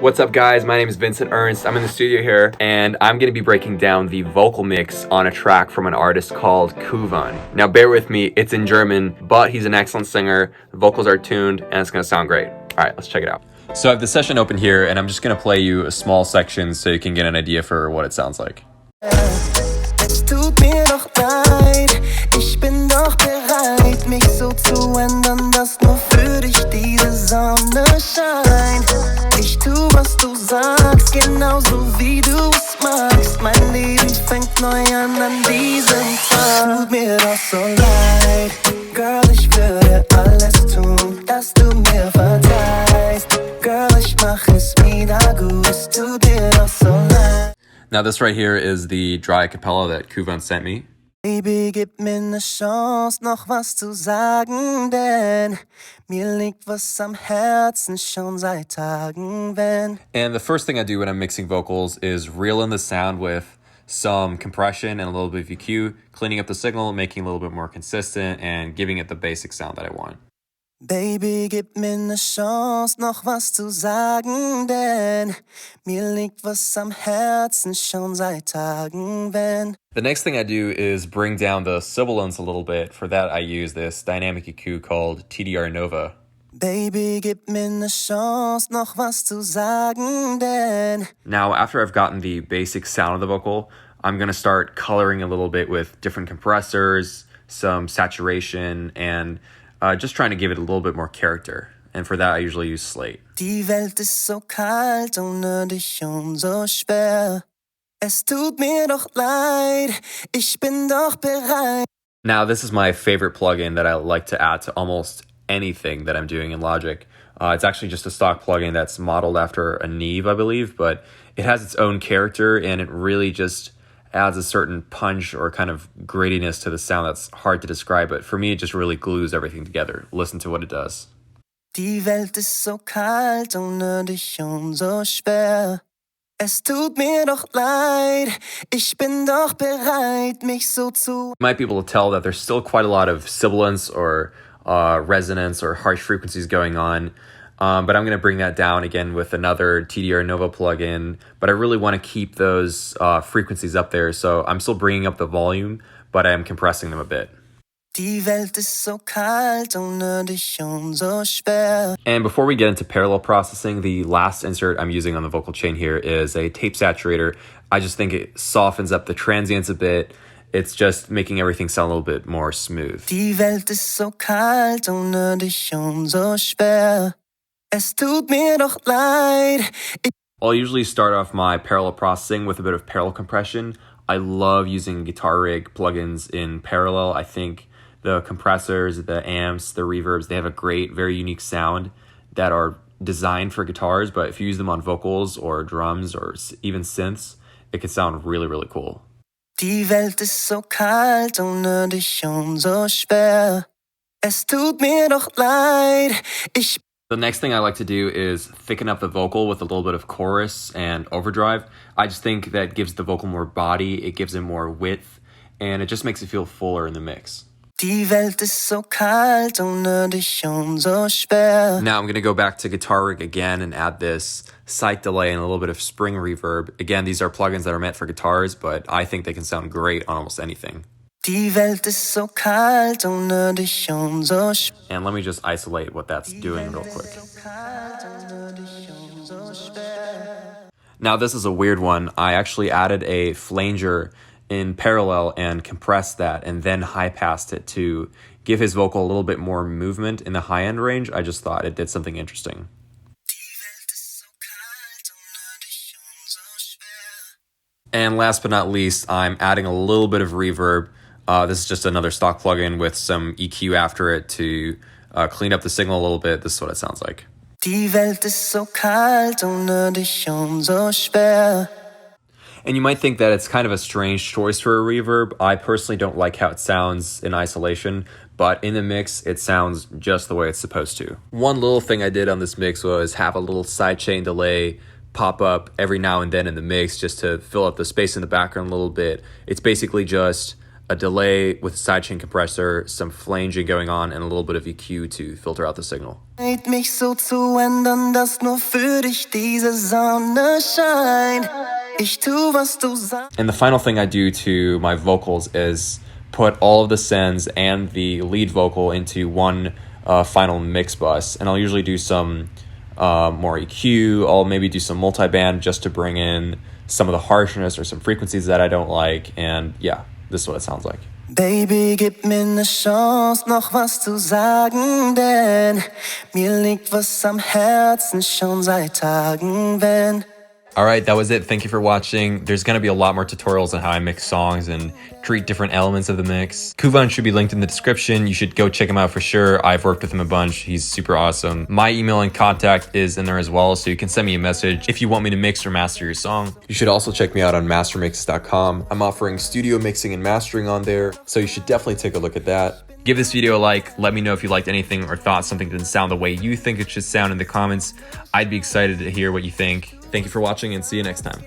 What's up guys, my name is Vincent Ernst. I'm in the studio here and I'm going to be breaking down the vocal mix on a track from an artist called Kuwan. Now bear with me, it's in German, but he's an excellent singer, the vocals are tuned, and it's going to sound great. Alright, let's check it out. So I have the session open here and I'm just going to play you a small section so you can get an idea for what it sounds like. Es tut mir doch leid, ich bin doch bereit, mich so zu ändern, dass nur für dich diese Sonne scheint. Ich tu, was du sagst, genauso wie du es magst. Mein Leben fängt neu an diesem Tag. Tut mir doch so leid, Girl, ich würde alles tun, dass du mir verzeihst. Girl, ich mach es wieder gut, es tut dir doch so leid. Now this right here is the dry acapella that Kuwan sent me. Baby, gib mir ne Chance, noch was zu sagen, denn mir liegt was am Herzen schon seit Tagen, wenn. And the first thing I do when I'm mixing vocals is reel in the sound with some compression and a little bit of EQ, cleaning up the signal, making it a little bit more consistent, and giving it the basic sound that I want. Baby, gib mir ne Chance, noch was zu sagen, denn mir liegt was am Herzen schon seit Tagen, wenn. The next thing I do is bring down the sibilance a little bit. For that, I use this dynamic EQ called TDR Nova. Baby, gib mir ne Chance, noch was zu sagen, denn. Now, after I've gotten the basic sound of the vocal, I'm going to start coloring a little bit with different compressors, some saturation, and just trying to give it a little bit more character. And for that, I usually use slate. Die Welt ist so kalt ohne dich und so schwer. Es tut mir doch leid, ich bin doch bereit. Now, this is my favorite plugin that I like to add to almost anything that I'm doing in Logic. It's actually just a stock plugin that's modeled after a Neve, I believe, but it has its own character and it really just adds a certain punch or kind of grittiness to the sound that's hard to describe, but for me, it just really glues everything together. Listen to what it does. Die Welt ist so kalt ohne dich und so schwer. Es tut mir doch leid, ich bin doch bereit, mich so zu. You might be able to tell that there's still quite a lot of sibilance or resonance or harsh frequencies going on. But I'm going to bring that down again with another TDR Nova plugin. But I really want to keep those frequencies up there. So I'm still bringing up the volume, but I'm compressing them a bit. Die Welt ist so kalt ohne dich und so schwer. And before we get into parallel processing, the last insert I'm using on the vocal chain here is a tape saturator. I just think it softens up the transients a bit. It's just making everything sound a little bit more smooth. Die Welt ist so kalt ohne dich und so schwer. Es tut mir doch leid. I'll usually start off my parallel processing with a bit of parallel compression. I love using guitar rig plugins in parallel. I think the compressors, the amps, the reverbs, they have a great, very unique sound that are designed for guitars, but if you use them on vocals or drums or even synths, it can sound really, really cool. Die Welt ist so kalt ohne dich und so schwer. Es tut mir doch leid. The next thing I like to do is thicken up the vocal with a little bit of chorus and overdrive. I just think that gives the vocal more body, it gives it more width, and it just makes it feel fuller in the mix. Die Welt ist so kalt ohne dich und so schwer. Now I'm going to go back to Guitar Rig again and add this psych delay and a little bit of spring reverb. Again, these are plugins that are meant for guitars, but I think they can sound great on almost anything. Die Welt ist so kalt ohne dich und so schwer. And let me just isolate what that's doing real quick. Now this is a weird one. I actually added a flanger in parallel and compressed that and then high passed it to give his vocal a little bit more movement in the high end range. I just thought it did something interesting. And last but not least, I'm adding a little bit of reverb. This is just another stock plugin with some EQ after it to clean up the signal a little bit. This is what it sounds like. Die Welt ist so kalt ohne dich und so schwer. And you might think that it's kind of a strange choice for a reverb. I personally don't like how it sounds in isolation, but in the mix, it sounds just the way it's supposed to. One little thing I did on this mix was have a little sidechain delay pop up every now and then in the mix just to fill up the space in the background a little bit. It's basically just a delay with a sidechain compressor, some flanging going on, and a little bit of EQ to filter out the signal. Mich so zu ändern, dass nur für dich diese Sonne scheint. Ich tu, was du sagst. And the final thing I do to my vocals is put all of the sends and the lead vocal into one final mix bus. And I'll usually do some more EQ. I'll maybe do some multiband just to bring in some of the harshness or some frequencies that I don't like. And yeah, this is what it sounds like. Baby, gib mir ne Chance, noch was zu sagen, denn mir liegt was am Herzen schon seit Tagen, wenn. Alright, that was it. Thank you for watching. There's going to be a lot more tutorials on how I mix songs and treat different elements of the mix. Kuwan should be linked in the description. You should go check him out for sure. I've worked with him a bunch. He's super awesome. My email and contact is in there as well, so you can send me a message if you want me to mix or master your song. You should also check me out on MasterMixz.com. I'm offering studio mixing and mastering on there, so you should definitely take a look at that. Give this video a like. Let me know if you liked anything or thought something didn't sound the way you think it should sound in the comments. I'd be excited to hear what you think. Thank you for watching and see you next time.